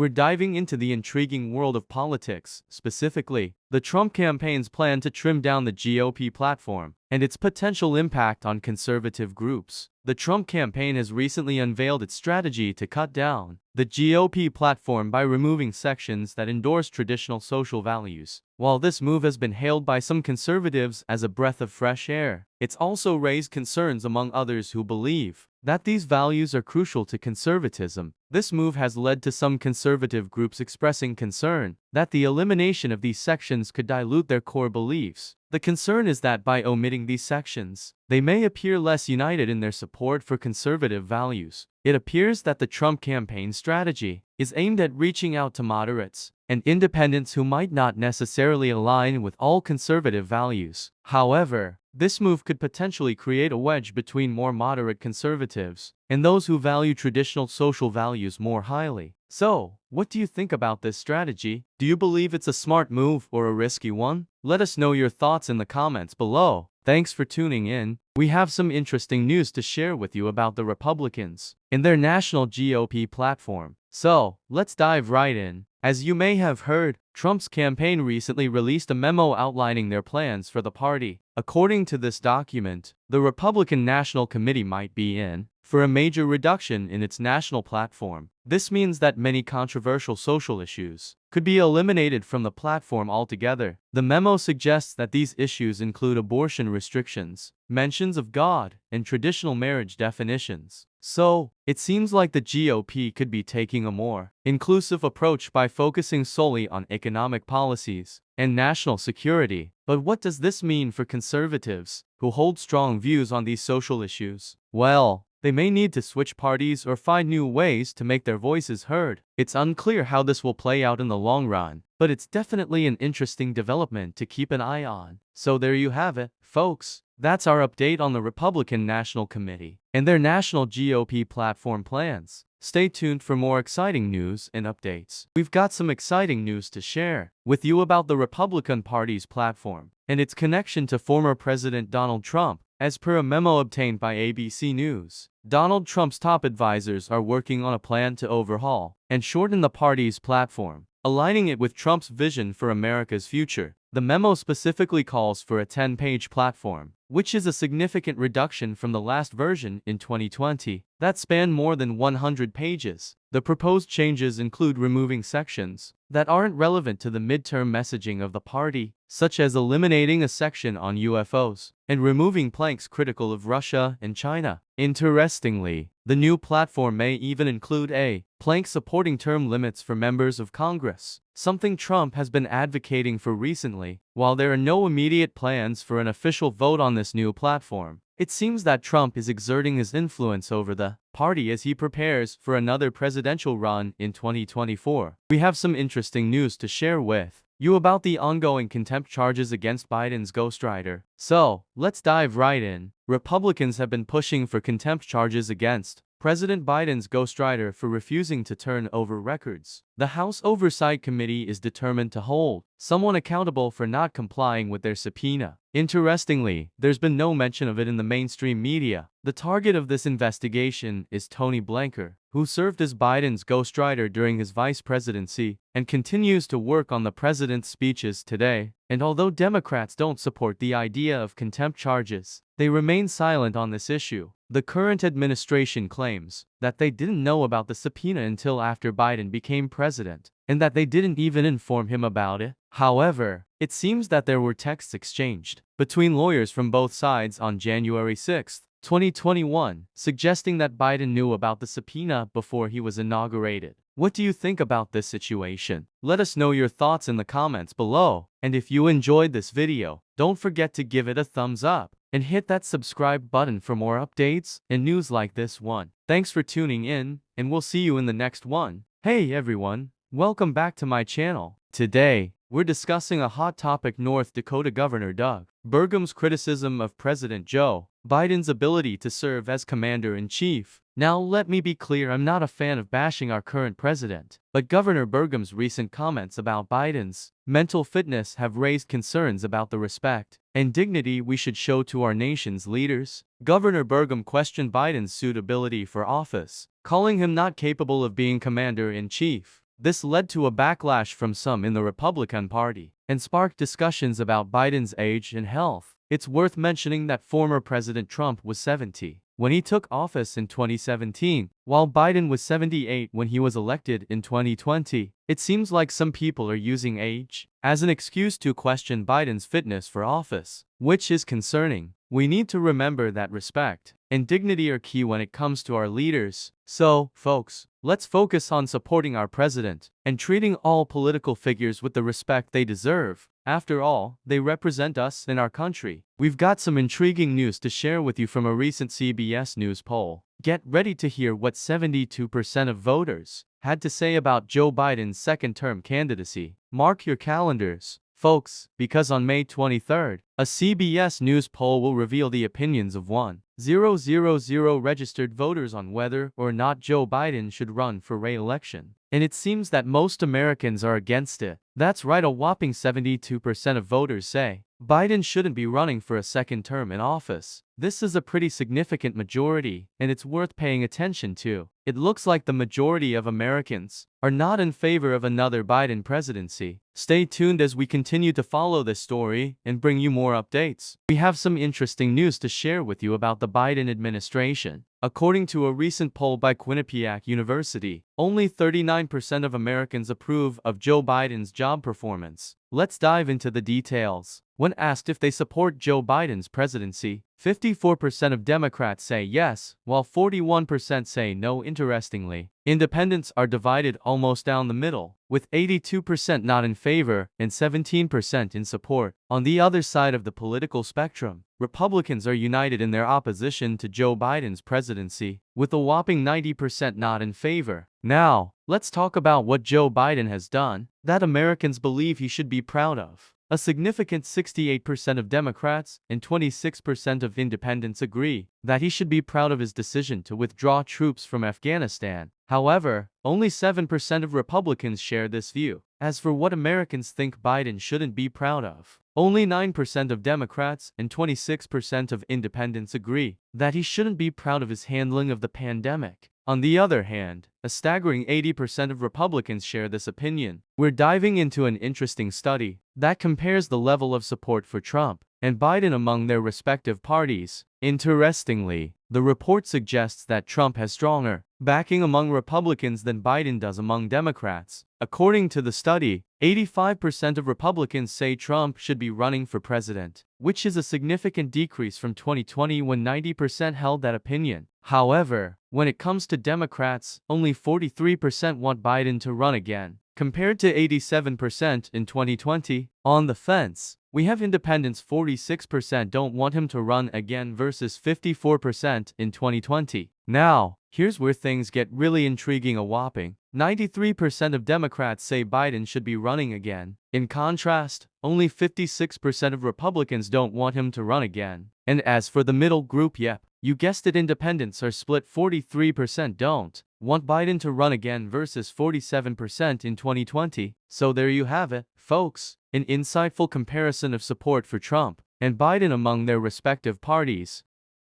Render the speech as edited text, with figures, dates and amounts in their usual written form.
we're diving into the intriguing world of politics, specifically, the Trump campaign's plan to trim down the GOP platform and its potential impact on conservative groups. The Trump campaign has recently unveiled its strategy to cut down the GOP platform by removing sections that endorse traditional social values. While this move has been hailed by some conservatives as a breath of fresh air, it's also raised concerns among others who believe that these values are crucial to conservatism. This move has led to some conservative groups expressing concern that the elimination of these sections could dilute their core beliefs. The concern is that by omitting these sections, they may appear less united in their support for conservative values. It appears that the Trump campaign strategy is aimed at reaching out to moderates and independents who might not necessarily align with all conservative values. However, this move could potentially create a wedge between more moderate conservatives and those who value traditional social values more highly. So, what do you think about this strategy? Do you believe it's a smart move or a risky one? Let us know your thoughts in the comments below. Thanks for tuning in. We have some interesting news to share with you about the Republicans and their national GOP platform. So, let's dive right in. As you may have heard, Trump's campaign recently released a memo outlining their plans for the party. According to this document, the Republican National Committee might be in for a major reduction in its national platform. This means that many controversial social issues could be eliminated from the platform altogether. The memo suggests that these issues include abortion restrictions, mentions of God, and traditional marriage definitions. So, it seems like the GOP could be taking a more inclusive approach by focusing solely on economic policies and national security. But what does this mean for conservatives who hold strong views on these social issues? Well, they may need to switch parties or find new ways to make their voices heard. It's unclear how this will play out in the long run, but it's definitely an interesting development to keep an eye on. So there you have it, folks. That's our update on the Republican National Committee and their national GOP platform plans. Stay tuned for more exciting news and updates. We've got some exciting news to share with you about the Republican Party's platform and its connection to former President Donald Trump. As per a memo obtained by ABC News, Donald Trump's top advisors are working on a plan to overhaul and shorten the party's platform, aligning it with Trump's vision for America's future. The memo specifically calls for a 10-page platform, which is a significant reduction from the last version in 2020 that spanned more than 100 pages. The proposed changes include removing sections that aren't relevant to the midterm messaging of the party, such as eliminating a section on UFOs and removing planks critical of Russia and China. Interestingly, the new platform may even include a plank supporting term limits for members of Congress, something Trump has been advocating for recently. While there are no immediate plans for an official vote on this new platform, it seems that Trump is exerting his influence over the party as he prepares for another presidential run in 2024. We have some interesting news to share with you about the ongoing contempt charges against Biden's ghostwriter. So, let's dive right in. Republicans have been pushing for contempt charges against President Biden's ghostwriter for refusing to turn over records. The House Oversight Committee is determined to hold someone accountable for not complying with their subpoena. Interestingly, there's been no mention of it in the mainstream media. The target of this investigation is Tony Blanker, who served as Biden's ghostwriter during his vice presidency and continues to work on the president's speeches today. And although Democrats don't support the idea of contempt charges, they remain silent on this issue. The current administration claims that they didn't know about the subpoena until after Biden became president, and that they didn't even inform him about it. However, it seems that there were texts exchanged between lawyers from both sides on January 6, 2021, suggesting that Biden knew about the subpoena before he was inaugurated. What do you think about this situation? Let us know your thoughts in the comments below. And if you enjoyed this video, don't forget to give it a thumbs up and hit that subscribe button for more updates and news like this one. Thanks for tuning in, and we'll see you in the next one. Hey everyone, welcome back to my channel. Today, we're discussing a hot topic: North Dakota Governor Doug Burgum's criticism of President Joe Biden's ability to serve as commander-in-chief. Now let me be clear, I'm not a fan of bashing our current president, but Governor Burgum's recent comments about Biden's mental fitness have raised concerns about the respect and dignity we should show to our nation's leaders. Governor Burgum questioned Biden's suitability for office, calling him not capable of being commander-in-chief. This led to a backlash from some in the Republican Party and sparked discussions about Biden's age and health. It's worth mentioning that former President Trump was 70 when he took office in 2017, while Biden was 78 when he was elected in 2020. It seems like some people are using age as an excuse to question Biden's fitness for office, which is concerning. We need to remember that respect and dignity are key when it comes to our leaders. So, folks, let's focus on supporting our president and treating all political figures with the respect they deserve. After all, they represent us and our country. We've got some intriguing news to share with you from a recent CBS News poll. Get ready to hear what 72% of voters had to say about Joe Biden's second-term candidacy. Mark your calendars, folks, because on May 23rd, a CBS News poll will reveal the opinions of 1,000 registered voters on whether or not Joe Biden should run for re-election. And it seems that most Americans are against it. That's right, a whopping 72% of voters say Biden shouldn't be running for a second term in office. This is a pretty significant majority, and it's worth paying attention to. It looks like the majority of Americans are not in favor of another Biden presidency. Stay tuned as we continue to follow this story and bring you more updates. We have some interesting news to share with you about the Biden administration. According to a recent poll by Quinnipiac University, only 39% of Americans approve of Joe Biden's job performance. Let's dive into the details. When asked if they support Joe Biden's presidency, 54% of Democrats say yes, while 41% say no. Interestingly, independents are divided almost down the middle, with 82% not in favor and 17% in support. On the other side of the political spectrum, Republicans are united in their opposition to Joe Biden's presidency, with a whopping 90% not in favor. Now, let's talk about what Joe Biden has done that Americans believe he should be proud of. A significant 68% of Democrats and 26% of independents agree that he should be proud of his decision to withdraw troops from Afghanistan. However, only 7% of Republicans share this view. As for what Americans think Biden shouldn't be proud of, only 9% of Democrats and 26% of independents agree that he shouldn't be proud of his handling of the pandemic. On the other hand, a staggering 80% of Republicans share this opinion. We're diving into an interesting study that compares the level of support for Trump and Biden among their respective parties. Interestingly, the report suggests that Trump has stronger backing among Republicans than Biden does among Democrats. According to the study, 85% of Republicans say Trump should be running for president, which is a significant decrease from 2020 when 90% held that opinion. However, when it comes to Democrats, only 43% want Biden to run again, compared to 87% in 2020. On the fence, we have independents. 46% don't want him to run again versus 54% in 2020. Now, here's where things get really intriguing. A whopping 93% of Democrats say Biden should be running again. In contrast, only 56% of Republicans don't want him to run again. And as for the middle group, yep, you guessed it, independents are split. 43% don't want Biden to run again versus 47% in 2020. So there you have it, folks, an insightful comparison of support for Trump and Biden among their respective parties.